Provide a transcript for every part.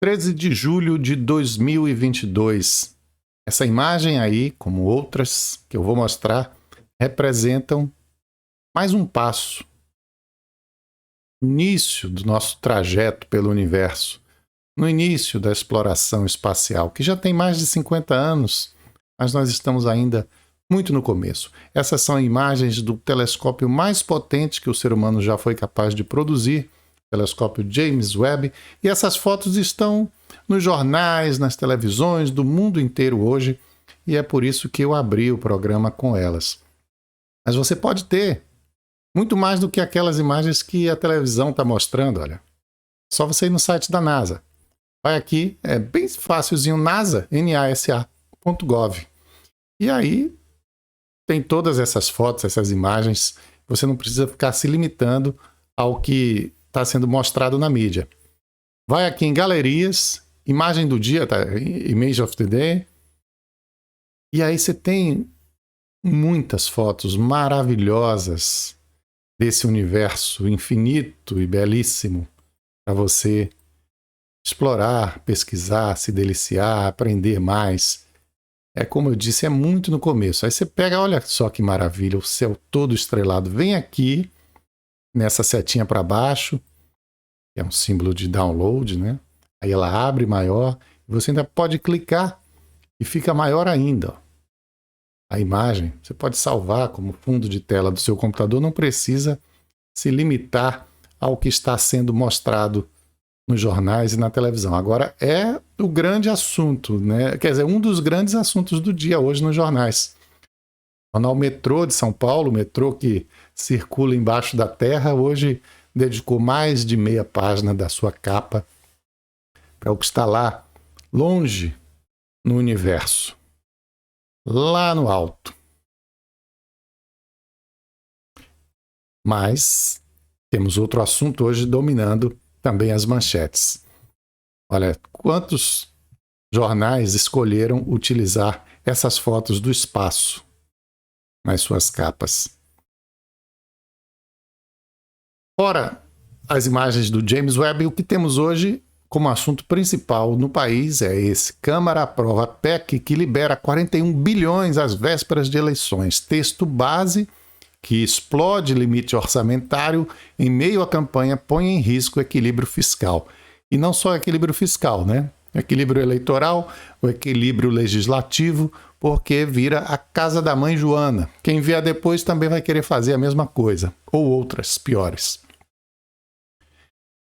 13 de julho de 2022. Essa imagem aí, como outras que eu vou mostrar, representam mais um passo. No início do nosso trajeto pelo universo, no início da exploração espacial, que já tem mais de 50 anos, mas nós estamos ainda muito no começo. Essas são imagens do telescópio mais potente que o ser humano já foi capaz de produzir, o telescópio James Webb, e essas fotos estão nos jornais, nas televisões do mundo inteiro hoje, e é por isso que eu abri o programa com elas. Mas você pode ter muito mais do que aquelas imagens que a televisão está mostrando, olha. Só você ir no site da NASA. Vai aqui, é bem fácilzinho, nasa.gov. E aí tem todas essas fotos, essas imagens. Você não precisa ficar se limitando ao que está sendo mostrado na mídia. Vai aqui em galerias, imagem do dia, tá? Image of the Day. E aí você tem muitas fotos maravilhosas desse universo infinito e belíssimo para você explorar, pesquisar, se deliciar, aprender mais. É como eu disse, é muito no começo. Aí você pega, olha só que maravilha, o céu todo estrelado. Vem aqui, nessa setinha para baixo, que é um símbolo de download, né? Aí ela abre maior, e você ainda pode clicar e fica maior ainda. Ó. A imagem, você pode salvar como fundo de tela do seu computador, não precisa se limitar ao que está sendo mostrado nos jornais e na televisão. Agora é o grande assunto, né? Quer dizer, um dos grandes assuntos do dia hoje nos jornais. O jornal Metrô de São Paulo, o metrô que circula embaixo da terra, hoje dedicou mais de meia página da sua capa para o que está lá, longe no universo, lá no alto. Mas temos outro assunto hoje dominando também as manchetes. Olha, quantos jornais escolheram utilizar essas fotos do espaço nas suas capas? Fora as imagens do James Webb, o que temos hoje como assunto principal no país é esse. Câmara aprova PEC que libera 41 bilhões às vésperas de eleições. Texto base que explode limite orçamentário em meio à campanha põe em risco o equilíbrio fiscal. E não só equilíbrio fiscal, né? Equilíbrio eleitoral, o equilíbrio legislativo, porque vira a casa da mãe Joana. Quem vier depois também vai querer fazer a mesma coisa, ou outras piores.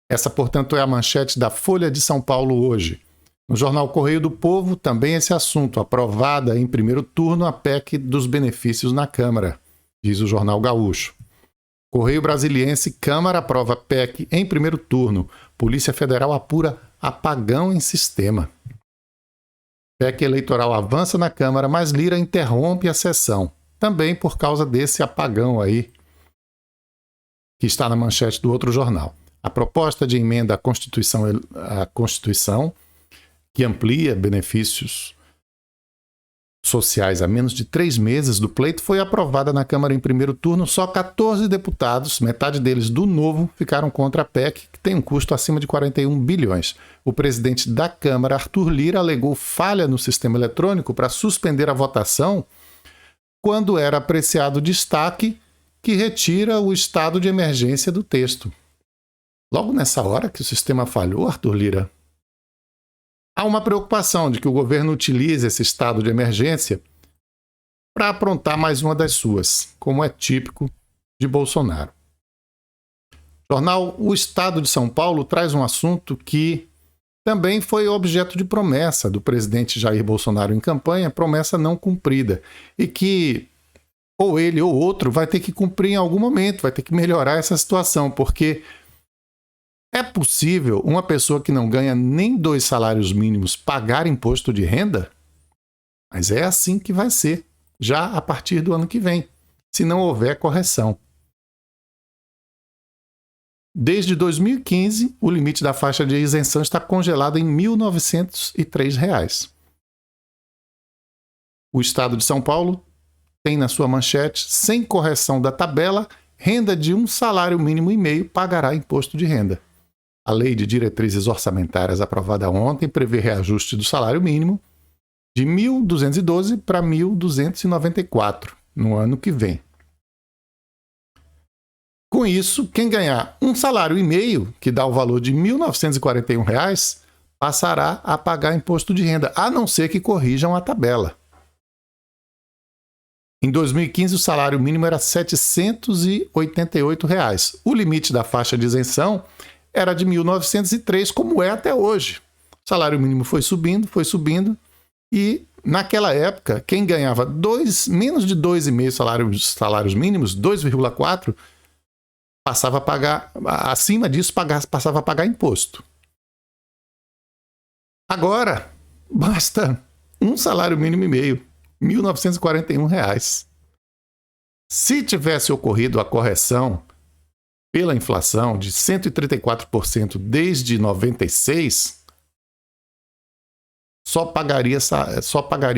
Essa, portanto, é a manchete da Folha de São Paulo hoje. No jornal Correio do Povo, também esse assunto, aprovada em primeiro turno a PEC dos benefícios na Câmara, diz o jornal Gaúcho. Correio Brasiliense, Câmara aprova PEC em primeiro turno. Polícia Federal apura apagão em sistema. PEC eleitoral avança na Câmara, mas Lira interrompe a sessão. Também por causa desse apagão aí, que está na manchete do outro jornal. A proposta de emenda à Constituição, que amplia benefícios sociais a menos de 3 meses do pleito, foi aprovada na Câmara em primeiro turno. Só 14 deputados, metade deles do Novo, ficaram contra a PEC, que tem um custo acima de 41 bilhões. O presidente da Câmara, Arthur Lira, alegou falha no sistema eletrônico para suspender a votação quando era apreciado destaque que retira o estado de emergência do texto. Logo nessa hora que o sistema falhou, Arthur Lira, há uma preocupação de que o governo utilize esse estado de emergência para aprontar mais uma das suas, como é típico de Bolsonaro. O jornal O Estado de São Paulo traz um assunto que também foi objeto de promessa do presidente Jair Bolsonaro em campanha, promessa não cumprida, e que ou ele ou outro vai ter que cumprir em algum momento, vai ter que melhorar essa situação, porque é possível uma pessoa que não ganha nem 2 salários mínimos pagar imposto de renda? Mas é assim que vai ser, já a partir do ano que vem, se não houver correção. Desde 2015, o limite da faixa de isenção está congelado em R$ 1.903. O Estado de São Paulo tem na sua manchete, sem correção da tabela, renda de 1,5 salário mínimo pagará imposto de renda. A Lei de Diretrizes Orçamentárias aprovada ontem prevê reajuste do salário mínimo de 1.212 para 1.294 no ano que vem. Com isso, quem ganhar um salário e meio, que dá o valor de R$ 1.941, passará a pagar imposto de renda, a não ser que corrijam a tabela. Em 2015, o salário mínimo era R$ 788. O limite da faixa de isenção era de 1.903, como é até hoje. O salário mínimo foi subindo, e naquela época, quem ganhava menos de 2,5 salários mínimos, 2,4, passava a pagar, acima disso, passava a pagar imposto. Agora, basta um salário mínimo e meio, R$ 1.941. Se tivesse ocorrido a correção pela inflação de 134% desde 96, só pagaria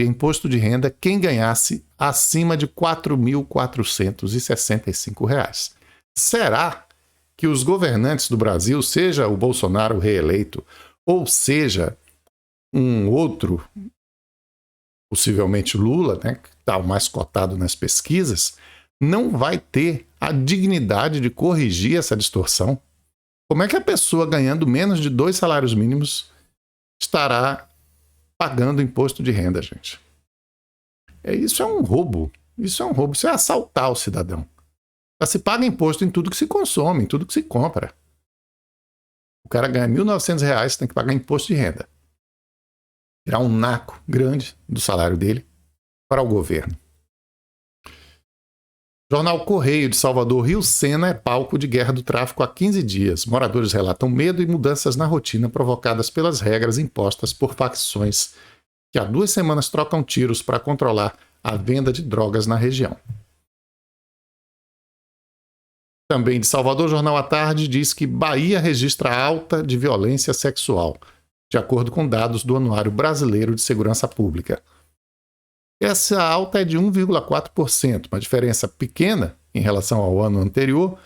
imposto de renda quem ganhasse acima de R$ 4.465. Será que os governantes do Brasil, seja o Bolsonaro reeleito, ou seja um outro, possivelmente Lula, né, que está o mais cotado nas pesquisas, não vai ter a dignidade de corrigir essa distorção? Como é que a pessoa ganhando menos de 2 salários mínimos estará pagando imposto de renda, gente? Isso é um roubo. Isso é assaltar o cidadão. Se paga imposto em tudo que se consome, em tudo que se compra. O cara ganha R$ 1.900, tem que pagar imposto de renda. Tirar um naco grande do salário dele para o governo. Jornal Correio de Salvador: Rio Sena é palco de guerra do tráfico há 15 dias. Moradores relatam medo e mudanças na rotina provocadas pelas regras impostas por facções que há 2 semanas trocam tiros para controlar a venda de drogas na região. Também de Salvador, Jornal à Tarde diz que Bahia registra alta de violência sexual, de acordo com dados do Anuário Brasileiro de Segurança Pública. Essa alta é de 1,4%, uma diferença pequena em relação ao ano anterior,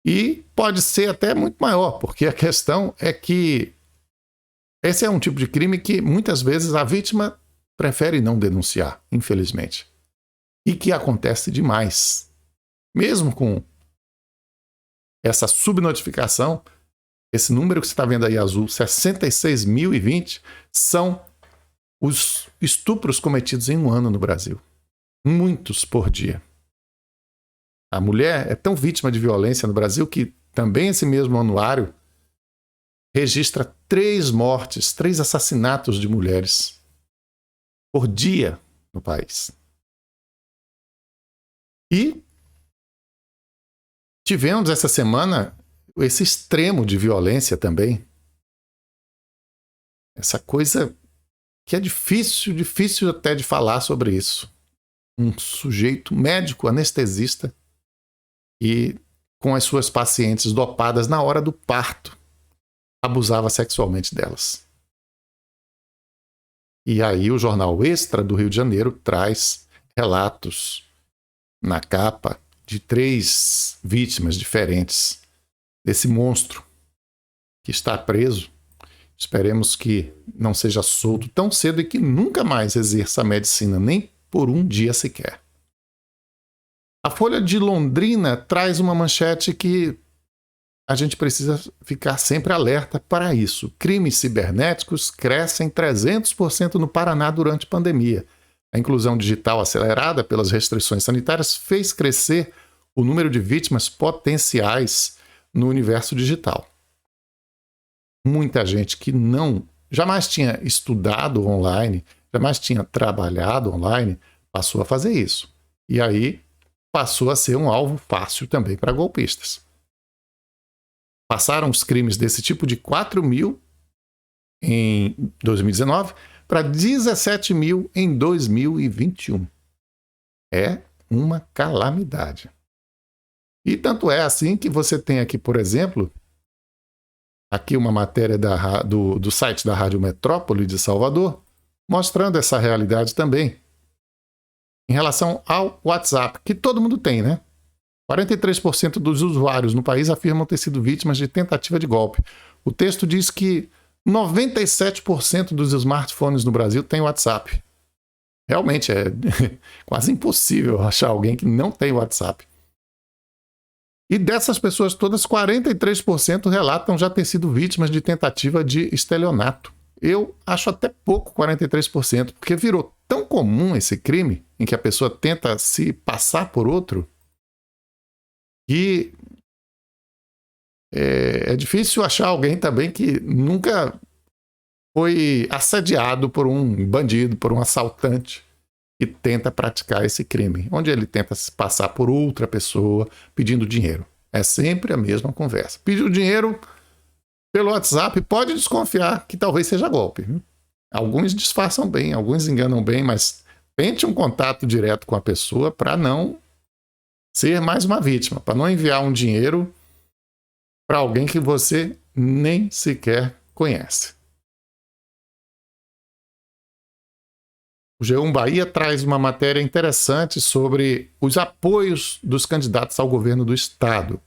e pode ser até muito maior, porque a questão é que esse é um tipo de crime que muitas vezes a vítima prefere não denunciar, infelizmente, e que acontece demais. Mesmo com essa subnotificação, esse número que você está vendo aí azul, 66.020, são os estupros cometidos em um ano no Brasil. Muitos por dia. A mulher é tão vítima de violência no Brasil que também esse mesmo anuário registra 3 mortes, 3 assassinatos de mulheres por dia no país. E tivemos essa semana esse extremo de violência também. Essa coisa que é difícil até de falar sobre isso. Um sujeito médico anestesista e com as suas pacientes dopadas na hora do parto, abusava sexualmente delas. E aí o jornal Extra do Rio de Janeiro traz relatos na capa de 3 vítimas diferentes desse monstro que está preso. Esperemos que não seja solto tão cedo e que nunca mais exerça a medicina, nem por um dia sequer. A Folha de Londrina traz uma manchete que a gente precisa ficar sempre alerta para isso. Crimes cibernéticos crescem 300% no Paraná durante a pandemia. A inclusão digital acelerada pelas restrições sanitárias fez crescer o número de vítimas potenciais no universo digital. Muita gente que jamais tinha estudado online, jamais tinha trabalhado online, passou a fazer isso. E aí passou a ser um alvo fácil também para golpistas. Passaram os crimes desse tipo de 4.000 em 2019 para 17.000 em 2021. É uma calamidade. E tanto é assim que você tem aqui, por exemplo, aqui uma matéria do site da Rádio Metrópole de Salvador, mostrando essa realidade também. Em relação ao WhatsApp, que todo mundo tem, né? 43% dos usuários no país afirmam ter sido vítimas de tentativa de golpe. O texto diz que 97% dos smartphones no Brasil têm WhatsApp. Realmente é quase impossível achar alguém que não tem WhatsApp. E dessas pessoas todas, 43% relatam já ter sido vítimas de tentativa de estelionato. Eu acho até pouco 43%, porque virou tão comum esse crime, em que a pessoa tenta se passar por outro, que é difícil achar alguém também que nunca foi assediado por um bandido, por um assaltante, e tenta praticar esse crime, onde ele tenta se passar por outra pessoa pedindo dinheiro. É sempre a mesma conversa. Pediu dinheiro pelo WhatsApp, pode desconfiar que talvez seja golpe. Alguns disfarçam bem, alguns enganam bem, mas tente um contato direto com a pessoa para não ser mais uma vítima, para não enviar um dinheiro para alguém que você nem sequer conhece. O G1 Bahia traz uma matéria interessante sobre os apoios dos candidatos ao governo do estado.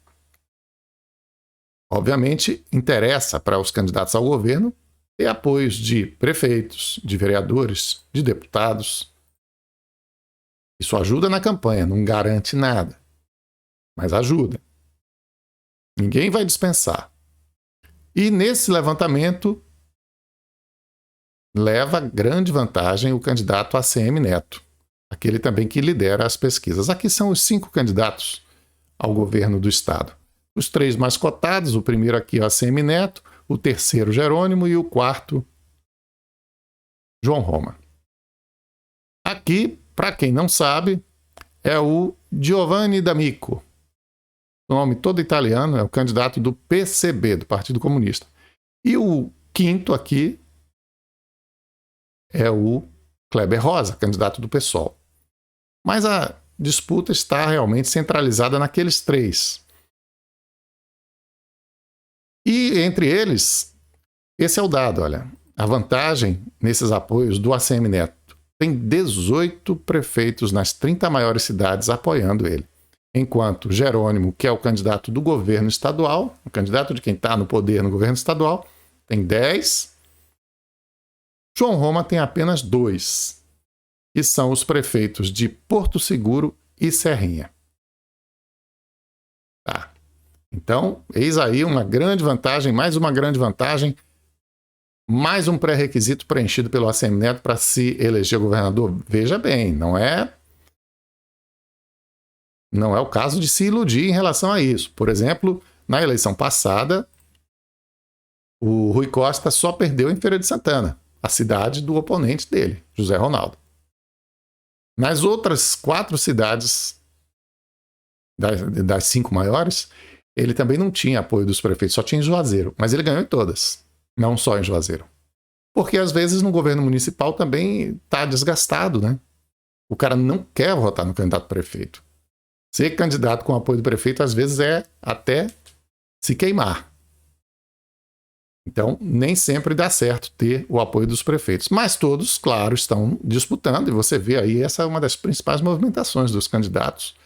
Obviamente, interessa para os candidatos ao governo ter apoios de prefeitos, de vereadores, de deputados. Isso ajuda na campanha, não garante nada, mas ajuda. Ninguém vai dispensar. E nesse levantamento, leva grande vantagem o candidato ACM Neto, aquele também que lidera as pesquisas. Aqui são os 5 candidatos ao governo do estado. Os 3 mais cotados, o primeiro aqui é o ACM Neto, o terceiro Jerônimo e o quarto João Roma. Aqui, para quem não sabe, é o Giovanni D'Amico. O nome todo italiano, é o candidato do PCB, do Partido Comunista. E o quinto aqui é o Kleber Rosa, candidato do PSOL. Mas a disputa está realmente centralizada naqueles 3. E entre eles, esse é o dado, olha. A vantagem nesses apoios do ACM Neto. Tem 18 prefeitos nas 30 maiores cidades apoiando ele. Enquanto Jerônimo, que é o candidato do governo estadual, o candidato de quem está no poder no governo estadual, tem 10. João Roma tem apenas 2, que são os prefeitos de Porto Seguro e Serrinha. Tá. Então, eis aí uma grande vantagem, mais uma grande vantagem, mais um pré-requisito preenchido pelo ACM Neto para se eleger governador. Veja bem, não é o caso de se iludir em relação a isso. Por exemplo, na eleição passada, o Rui Costa só perdeu em Feira de Santana, a cidade do oponente dele, José Ronaldo. Nas outras 4 cidades, das 5 maiores, ele também não tinha apoio dos prefeitos, só tinha em Juazeiro, mas ele ganhou em todas, não só em Juazeiro. Porque às vezes no governo municipal também está desgastado, né? O cara não quer votar no candidato prefeito. Ser candidato com apoio do prefeito às vezes é até se queimar. Então, nem sempre dá certo ter o apoio dos prefeitos. Mas todos, claro, estão disputando, e você vê aí, essa é uma das principais movimentações dos candidatos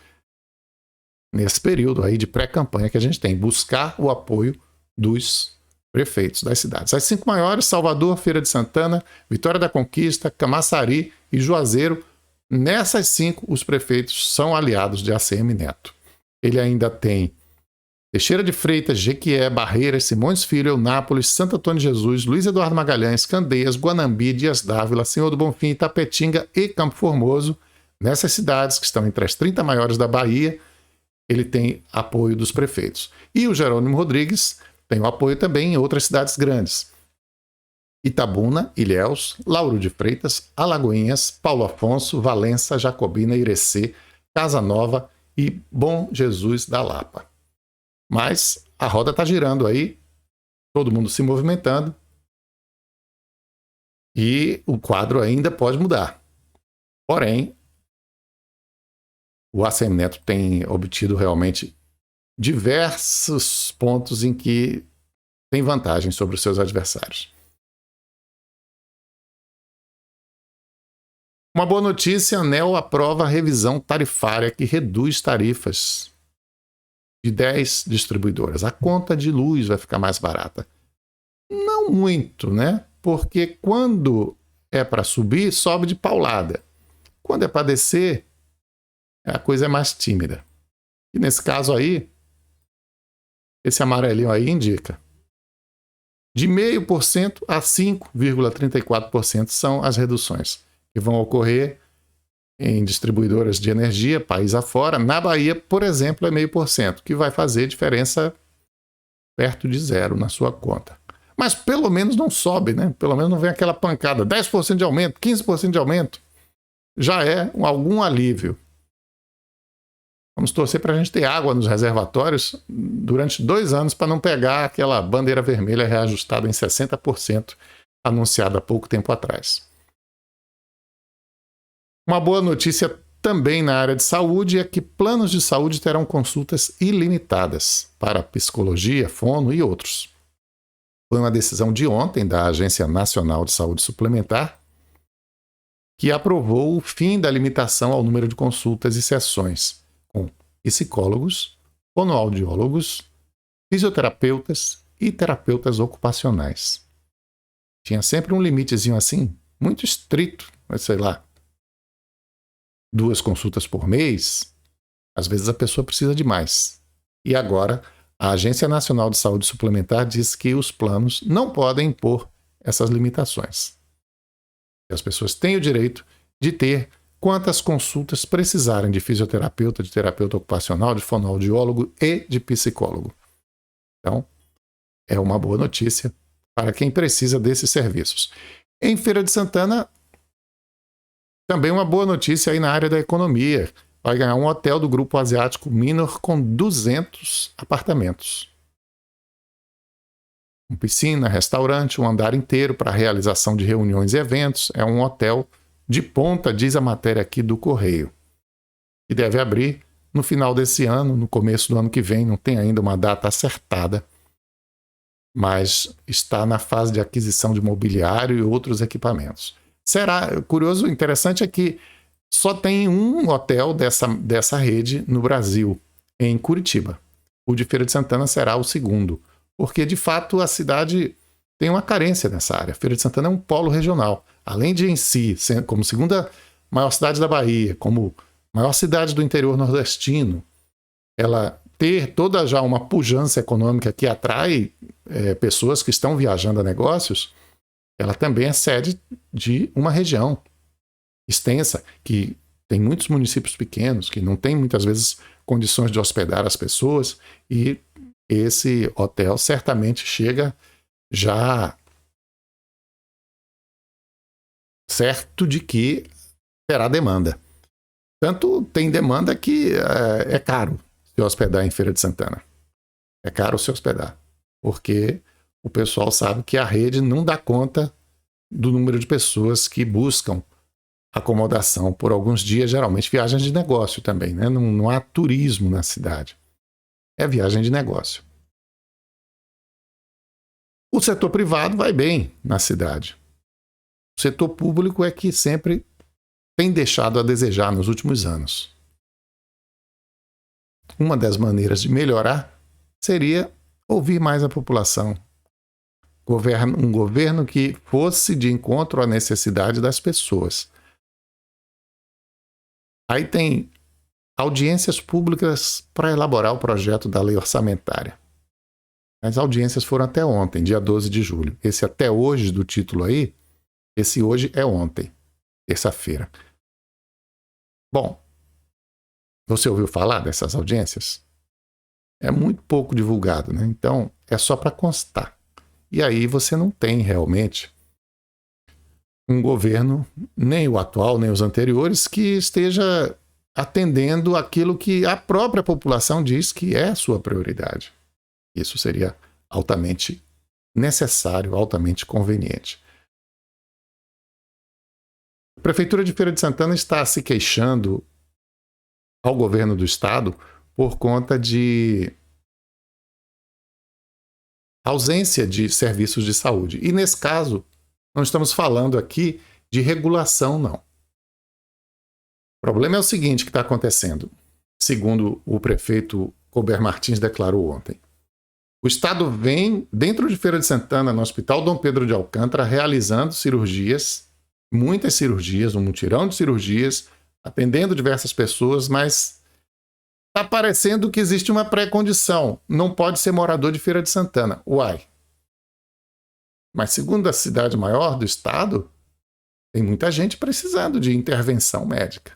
nesse período aí de pré-campanha que a gente tem, buscar o apoio dos prefeitos das cidades. As 5 maiores, Salvador, Feira de Santana, Vitória da Conquista, Camaçari e Juazeiro. Nessas 5, os prefeitos são aliados de ACM Neto. Ele ainda tem Teixeira de Freitas, Jequié, Barreiras, Simões Filho, Eunápolis, Santo Antônio de Jesus, Luiz Eduardo Magalhães, Candeias, Guanambi, Dias Dávila, Senhor do Bonfim, Itapetinga e Campo Formoso. Nessas cidades, que estão entre as 30 maiores da Bahia, ele tem apoio dos prefeitos. E o Jerônimo Rodrigues tem o apoio também em outras cidades grandes. Itabuna, Ilhéus, Lauro de Freitas, Alagoinhas, Paulo Afonso, Valença, Jacobina, Irecê, Casa Nova e Bom Jesus da Lapa. Mas a roda está girando aí, todo mundo se movimentando, e o quadro ainda pode mudar. Porém, o ACM Neto tem obtido realmente diversos pontos em que tem vantagem sobre os seus adversários. Uma boa notícia, a ANEEL aprova a revisão tarifária que reduz tarifas de 10 distribuidoras. A conta de luz vai ficar mais barata. Não muito, né? Porque quando é para subir, sobe de paulada. Quando é para descer, a coisa é mais tímida. E nesse caso aí, esse amarelinho aí indica de 0,5% a 5,34% são as reduções que vão ocorrer em distribuidoras de energia, país afora. Na Bahia, por exemplo, é 0,5%, que vai fazer diferença perto de zero na sua conta. Mas pelo menos não sobe, né? Pelo menos não vem aquela pancada. 10% de aumento, 15% de aumento. Já é algum alívio. Vamos torcer para a gente ter água nos reservatórios durante 2 anos para não pegar aquela bandeira vermelha reajustada em 60%, anunciada há pouco tempo atrás. Uma boa notícia também na área de saúde é que planos de saúde terão consultas ilimitadas para psicologia, fono e outros. Foi uma decisão de ontem da Agência Nacional de Saúde Suplementar que aprovou o fim da limitação ao número de consultas e sessões com psicólogos, fonoaudiólogos, fisioterapeutas e terapeutas ocupacionais. Tinha sempre um limitezinho assim, muito estrito, mas sei lá, 2 consultas por mês, às vezes a pessoa precisa de mais. E agora, a Agência Nacional de Saúde Suplementar diz que os planos não podem impor essas limitações. As pessoas têm o direito de ter quantas consultas precisarem de fisioterapeuta, de terapeuta ocupacional, de fonoaudiólogo e de psicólogo. Então, é uma boa notícia para quem precisa desses serviços. Em Feira de Santana, também uma boa notícia aí na área da economia. Vai ganhar um hotel do Grupo Asiático Minor com 200 apartamentos. Com piscina, restaurante, um andar inteiro para realização de reuniões e eventos. É um hotel de ponta, diz a matéria aqui do Correio. E deve abrir no final desse ano, no começo do ano que vem. Não tem ainda uma data acertada, mas está na fase de aquisição de mobiliário e outros equipamentos. Será curioso, interessante é que só tem um hotel dessa rede no Brasil, em Curitiba. O de Feira de Santana será o segundo, porque de fato a cidade tem uma carência nessa área. Feira de Santana é um polo regional. Além de em si, como segunda maior cidade da Bahia, como maior cidade do interior nordestino, ela ter toda já uma pujança econômica que atrai pessoas que estão viajando a negócios, ela também é sede de uma região extensa, que tem muitos municípios pequenos, que não tem muitas vezes condições de hospedar as pessoas, e esse hotel certamente chega já certo de que terá demanda. Tanto tem demanda que é caro se hospedar em Feira de Santana. É caro se hospedar, porque o pessoal sabe que a rede não dá conta do número de pessoas que buscam acomodação por alguns dias, geralmente viagens de negócio também, né? Não há turismo na cidade. É viagem de negócio. O setor privado vai bem na cidade. O setor público é que sempre tem deixado a desejar nos últimos anos. Uma das maneiras de melhorar seria ouvir mais a população. Um governo que fosse de encontro à necessidade das pessoas. Aí tem audiências públicas para elaborar o projeto da lei orçamentária. As audiências foram até ontem, dia 12 de julho. Esse até hoje do título aí, esse hoje é ontem, terça-feira. Bom, você ouviu falar dessas audiências? É muito pouco divulgado, né? Então, é só para constar. E aí você não tem realmente um governo, nem o atual, nem os anteriores, que esteja atendendo aquilo que a própria população diz que é sua prioridade. Isso seria altamente necessário, altamente conveniente. A Prefeitura de Feira de Santana está se queixando ao governo do estado por conta de ausência de serviços de saúde. E nesse caso, não estamos falando aqui de regulação, não. O problema é o seguinte que está acontecendo. Segundo o prefeito Colbert Martins declarou ontem. O Estado vem, dentro de Feira de Santana, no Hospital Dom Pedro de Alcântara, realizando cirurgias, muitas cirurgias, um mutirão de cirurgias, atendendo diversas pessoas, mas está parecendo que existe uma pré-condição. Não pode ser morador de Feira de Santana. Uai. Mas segundo a cidade maior do estado, tem muita gente precisando de intervenção médica.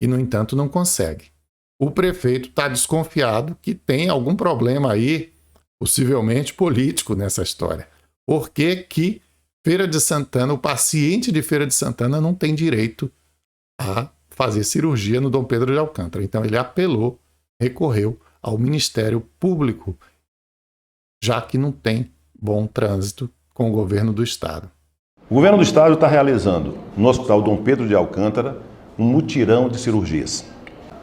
E, no entanto, não consegue. O prefeito está desconfiado que tem algum problema aí, possivelmente político, nessa história. Por que Feira de Santana, o paciente de Feira de Santana não tem direito a fazer cirurgia no Dom Pedro de Alcântara? Então ele apelou, recorreu ao Ministério Público, já que não tem bom trânsito com o governo do estado. O governo do estado está realizando no Hospital Dom Pedro de Alcântara um mutirão de cirurgias.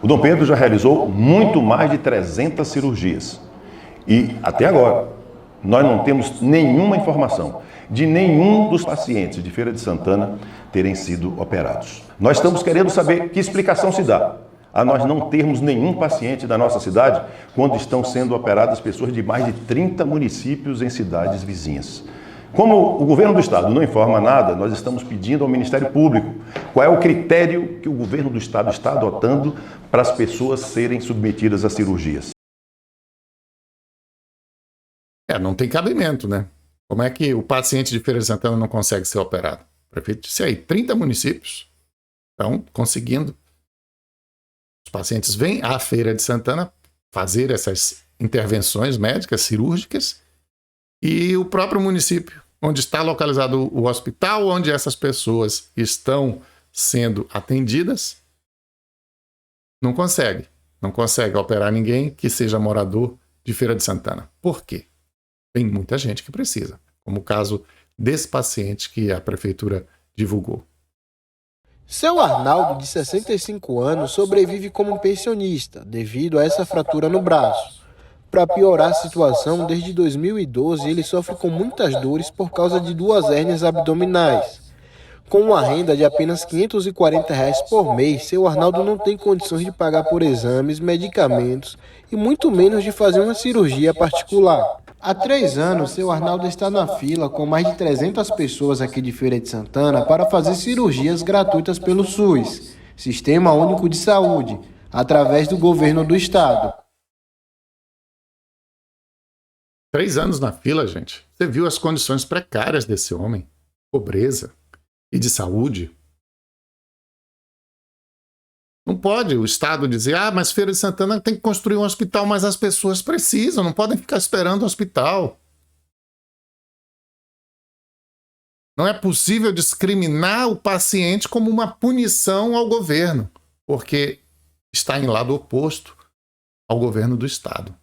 O Dom Pedro já realizou muito mais de 300 cirurgias. E, até agora, nós não temos nenhuma informação de nenhum dos pacientes de Feira de Santana terem sido operados. Nós estamos querendo saber que explicação se dá a nós não termos nenhum paciente da nossa cidade quando estão sendo operadas pessoas de mais de 30 municípios em cidades vizinhas. Como o governo do estado não informa nada, nós estamos pedindo ao Ministério Público qual é o critério que o governo do estado está adotando para as pessoas serem submetidas a cirurgias. Não tem cabimento, né? Como é que o paciente de Feira de Santana não consegue ser operado? O prefeito disse aí, 30 municípios estão conseguindo. Os pacientes vêm à Feira de Santana fazer essas intervenções médicas, cirúrgicas, e o próprio município, onde está localizado o hospital, onde essas pessoas estão sendo atendidas, não consegue operar ninguém que seja morador de Feira de Santana. Por quê? Tem muita gente que precisa, como o caso desse paciente que a prefeitura divulgou. Seu Arnaldo, de 65 anos, sobrevive como pensionista devido a essa fratura no braço. Para piorar a situação, desde 2012 ele sofre com muitas dores por causa de 2 hérnias abdominais. Com uma renda de apenas R$ 540 por mês, seu Arnaldo não tem condições de pagar por exames, medicamentos e muito menos de fazer uma cirurgia particular. Há 3 anos, seu Arnaldo está na fila com mais de 300 pessoas aqui de Feira de Santana para fazer cirurgias gratuitas pelo SUS, Sistema Único de Saúde, através do governo do estado. 3 anos na fila, gente. Você viu as condições precárias desse homem? Pobreza e de saúde. Não pode o Estado dizer, mas Feira de Santana tem que construir um hospital, mas as pessoas precisam, não podem ficar esperando o hospital. Não é possível discriminar o paciente como uma punição ao governo, porque está em lado oposto ao governo do Estado.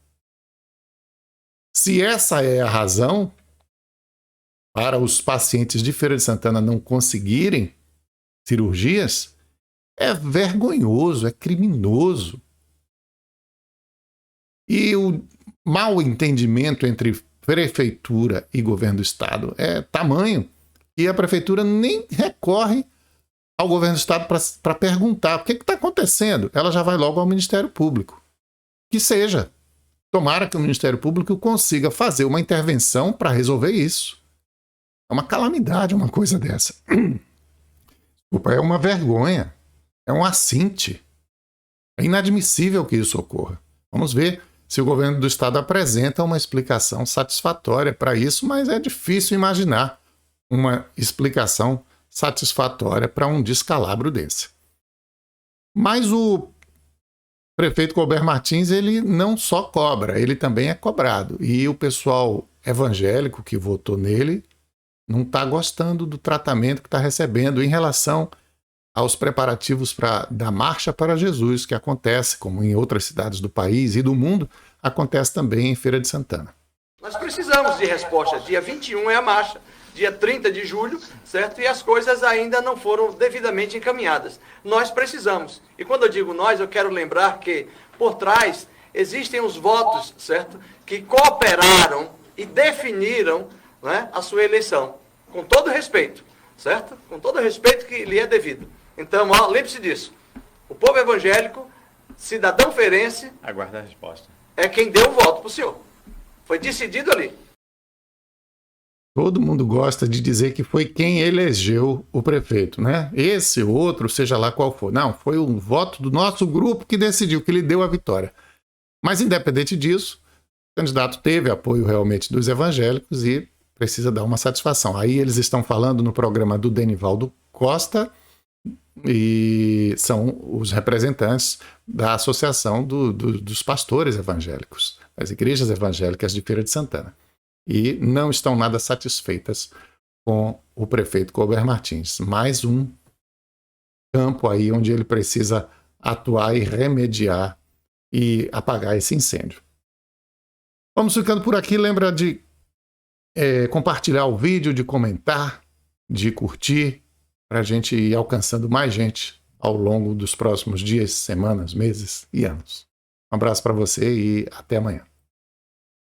Se essa é a razão para os pacientes de Feira de Santana não conseguirem cirurgias, é vergonhoso, é criminoso. E o mau entendimento entre prefeitura e governo do estado é tamanho que a prefeitura nem recorre ao governo do estado para perguntar o que está acontecendo. Ela já vai logo ao Ministério Público. Que seja. Tomara que o Ministério Público consiga fazer uma intervenção para resolver isso. É uma calamidade uma coisa dessa. Desculpa, é uma vergonha. É um assinte. É inadmissível que isso ocorra. Vamos ver se o governo do estado apresenta uma explicação satisfatória para isso, mas é difícil imaginar uma explicação satisfatória para um descalabro desse. Mas o prefeito Colbert Martins, ele não só cobra, ele também é cobrado. E o pessoal evangélico que votou nele não está gostando do tratamento que está recebendo em relação aos preparativos da Marcha para Jesus, que acontece, como em outras cidades do país e do mundo, acontece também em Feira de Santana. Nós precisamos de resposta. Dia 21 é a marcha, dia 30 de julho, certo? E as coisas ainda não foram devidamente encaminhadas. Nós precisamos. E quando eu digo nós, eu quero lembrar que por trás existem os votos, certo? Que cooperaram e definiram, né, a sua eleição. Com todo respeito, certo? Com todo respeito que lhe é devido. Então, lembre-se disso. O povo evangélico cidadão feirense Aguarda a resposta. é quem deu o voto para o senhor. Foi decidido ali. Todo mundo gosta de dizer que foi quem elegeu o prefeito, né? Esse, outro, seja lá qual for. Não, foi um voto do nosso grupo que decidiu, que lhe deu a vitória. Mas, independente disso, o candidato teve apoio realmente dos evangélicos e precisa dar uma satisfação. Aí eles estão falando no programa do Denivaldo Costa e são os representantes da Associação dos Pastores Evangélicos, das Igrejas Evangélicas de Feira de Santana. E não estão nada satisfeitas com o prefeito Colbert Martins. Mais um campo aí onde ele precisa atuar e remediar e apagar esse incêndio. Vamos ficando por aqui. Lembra de compartilhar o vídeo, de comentar, de curtir, para a gente ir alcançando mais gente ao longo dos próximos dias, semanas, meses e anos. Um abraço para você e até amanhã.